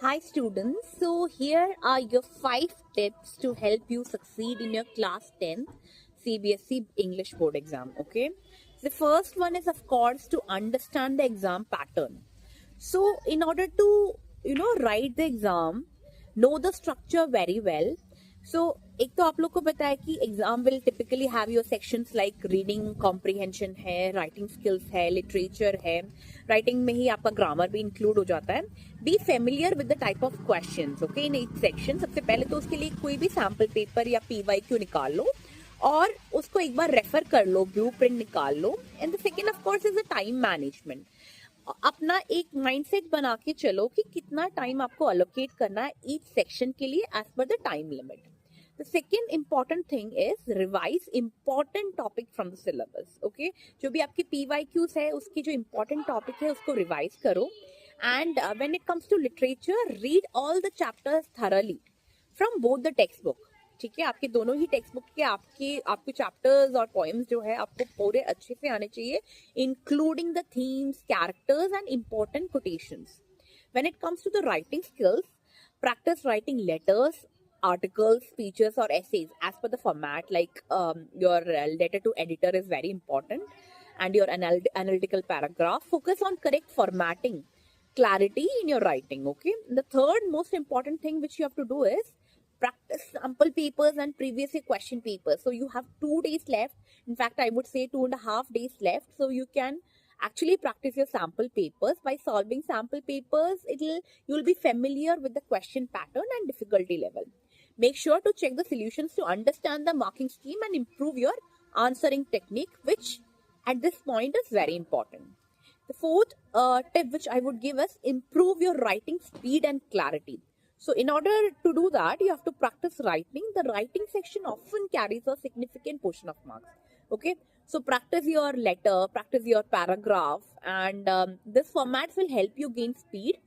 Hi students, so here are your 5 tips to help you succeed in your class 10 CBSE English board exam. Okay, the first one is of course to understand the exam pattern. So in order to write the exam, know the structure very well. So एक तो आप लोग को पता है कि exam will typically have your sections like reading comprehension है, writing skills है, लिटरेचर है. राइटिंग में ही आपका ग्रामर भी इंक्लूड हो जाता है. Be familiar with the type of questions. Okay, in each section सबसे पहले तो उसके लिए कोई भी सैम्पल पेपर या PYQ निकाल लो और उसको एक बार रेफर कर लो, ब्लू प्रिंट निकाल लो. And the second of course is the time management. अपना एक माइंडसेट बना के चलो कि कितना टाइम आपको अलोकेट करना है ईच सेक्शन के लिए as per the time limit. The second important thing is revise important topic from the syllabus. Okay, जो भी आपकी PYQs है उसकी जो important topic है उसको revise करो. And when it comes to literature, read all the chapters thoroughly from both the textbook. ठीक है, आपके दोनों ही टेक्स्ट बुक के आपके चैप्टर्स और पोएम्स जो है आपको पूरे अच्छे से आने चाहिए, including the themes, characters and important quotations. When it comes to the writing skills, practice writing letters, articles, speeches, or essays as per the format. Like your letter to editor is very important, and your analytical paragraph. Focus on correct formatting, clarity in your writing. Okay. The third most important thing which you have to do is practice sample papers and previous year question papers. So you have 2 days left. In fact, I would say 2.5 days left. So you can actually practice your sample papers. By solving sample papers, you'll be familiar with the question pattern and difficulty level. Make sure to check the solutions to understand the marking scheme and improve your answering technique, which at this point is very important. The fourth tip which I would give is improve your writing speed and clarity. So in order to do that, you have to practice writing. The writing section often carries a significant portion of marks. Okay, so practice your letter, practice your paragraph, and this format will help you gain speed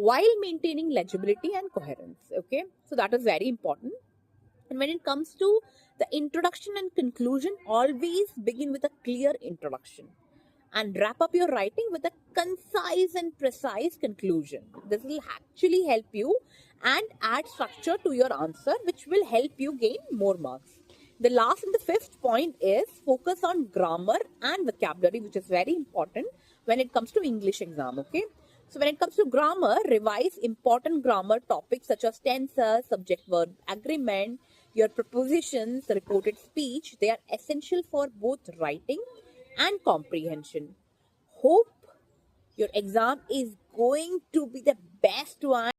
while maintaining legibility and coherence. Okay, so that is very important. And when it comes to the introduction and conclusion, always begin with a clear introduction and wrap up your writing with a concise and precise conclusion. This will actually help you and add structure to your answer, which will help you gain more marks. The last and the fifth point is focus on grammar and vocabulary, which is very important when it comes to English exam. Okay, so when it comes to grammar, revise important grammar topics such as tenses, subject verb agreement, your prepositions, reported speech. They are essential for both writing and comprehension. Hope your exam is going to be the best one.